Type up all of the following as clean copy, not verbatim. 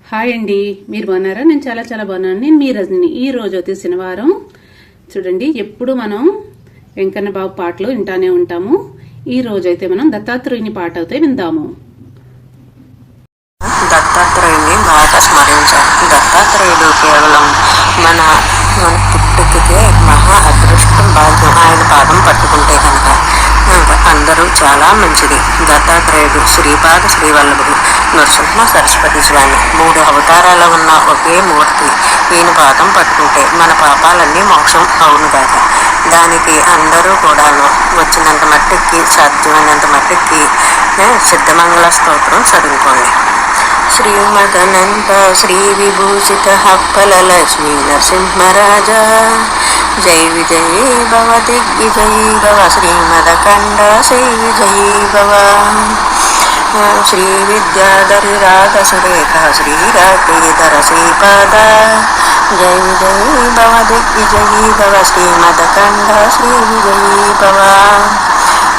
Hi అండి, మీరు బాగున్నారా? నేను చాలా చాలా బాగున్నాను. నేను మీ రజని. ఈ రోజు అయితే శనివారం. చూడండి, ఎప్పుడు మనం వెంకన్న బాబు పాటలు వింటానే ఉంటాము. ఈ రోజు అయితే మనం దత్తాత్రేయుని పాట అయితే విందాము. దత్తాత్రేయుని బాగా స్మరించాలి. దత్తాత్రేయుడు కేవలం మన పుట్టుకకే మహా అదృష్టం, భాగ్యం. ఆయన పాదం పట్టుకుంటే కనుక అందరూ చాలా మంచిది. దత్తాత్రేయుడు శ్రీపాద శ్రీవల్లభుడు, నృసింహ సరస్వతి స్వామి, 3 అవతారాలు ఉన్న ఒకే మూర్తి. ఈయన పాదం పట్టుకుంటే మన పాపాలన్నీ మోక్షం అవును కాక. దానికి అందరూ కూడాను వచ్చినంత మట్టుకి, సాధ్యమైనంత మట్టుకి సిద్ధమంగళ స్తోత్రం చదువుకోండి. శ్రీమదనంత శ్రీ విభూషిత హప్పల లక్ష్మీ నరసింహరాజా, జై విజయీ భవ దిగ్విజయీ భవ, శ్రీమదఖండ శ్రీ విజయీ భవ. శ్రీ విద్యాధరి రాగ సురేఖ శ్రీరాకేధర శ్రీపాద, జై విజయీ భవ దిగ్విజయీ భవ, శ్రీమదఖండ శ్రీ విజయీ భవ.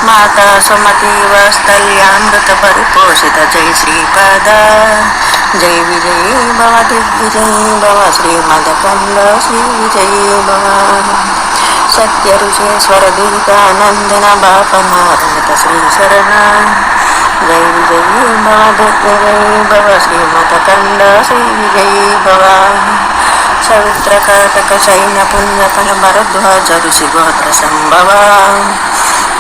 మాతా సుమతి వాత్సల్యామృత పరిపోషిత జై శ్రీపాద, జై విజయీ భవ దిగ్విజయీ భవ, శ్రీమదఖండ శ్రీ విజయీ భవ. సత్య ఋషేశ్వర దీపానందన బాపనారమిత శ్రీ శరణ, జై విజయీ భవ దిగ్విజయీ భవ, శ్రీమదఖండ శ్రీ విజయీ భవ. సవిత్ర కాటక సైన్య పుణ్యఫల భరద్వాజ ఋషి గోత్ర సంభవ,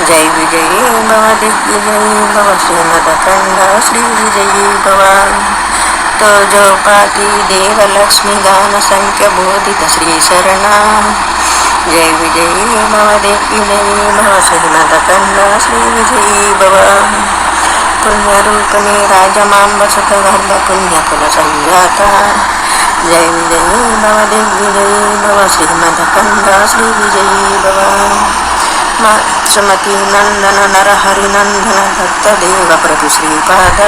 జై విజయీ భవ దిగ్విజయీ భవ, శ్రీమదఖండ శ్రీ విజయీ భవ. తోజోపాతి దేవలక్ష్మి గాన సంఖ్య బోధిత శ్రీ శరణ, జై విజయీ భవ దిగ్విజయీ భవ, శ్రీమదఖండ శ్రీ విజయీ భవ. పుణ్యరూపిణి రాజమాంబ సుత గర్భ పుణ్యకుల సంజాత, జై విజయీ భవ దిగ్విజయీ భవ, శ్రీమదఖండ శ్రీ విజయీ భవ. సుమతి నందన నరహరి నందన దత్తదేవ ప్రభు శ్రీపాద,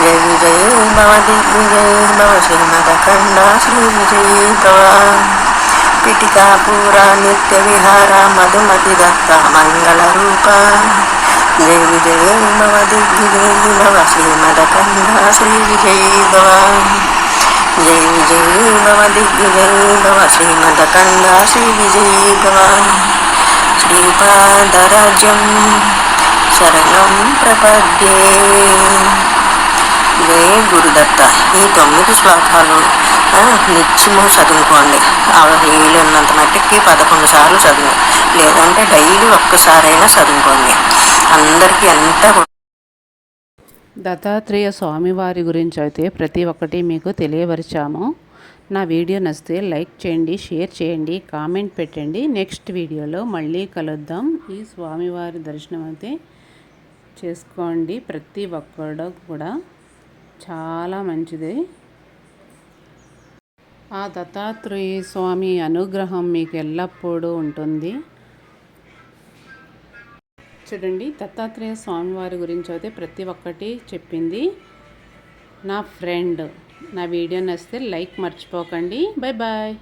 జై విజయీ భవ దిగ్విజయీ భవ, శ్రీమదఖండ శ్రీ విజయీ భవ. పిటికాపూర నిత్య విహార మధుమతి దత్త మంగళ రూప, జై విజయీ భవ దిగ్విజయీ భవ, శ్రీమదఖండ శ్రీ విజయీ భవ. జై విజయీ భవ దిగ్విజయీ భవ, శ్రీమదఖండ శ్రీ విజయీ భవ. శ్రీపాదరాజ్యం శరణం ప్రపద్యే. జై గురుదత్త. ఈ 9 శ్లోకాలు నిత్యము చదువుకోండి. వీలున్నంత మట్టికి 11 సార్లు చదువు, లేదంటే డైలీ ఒక్కసారైనా చదువుకోండి. అందరికీ ఎంత దత్తాత్రేయ స్వామివారి గురించి అయితే ప్రతి ఒక్కటి మీకు తెలియపరిచాము. నా వీడియో నచ్చితే లైక్ చేయండి, షేర్ చేయండి, కామెంట్ పెట్టండి. నెక్స్ట్ వీడియోలో మళ్ళీ కలుద్దాం. ఈ స్వామివారి దర్శనం అయితే చేసుకోండి. ప్రతి ఒక్కడు కూడా చాలా మంచిది. ఆ దత్తాత్రేయ స్వామి అనుగ్రహం మీకు ఎల్లప్పుడూ ఉంటుంది. చూడండి, దత్తాత్రేయ స్వామివారి గురించి అయితే ప్రతి ఒక్కటి చెప్పింది నా ఫ్రెండ్. నా వీడియో నచ్చితే లైక్ మర్చిపోకండి. Bye bye.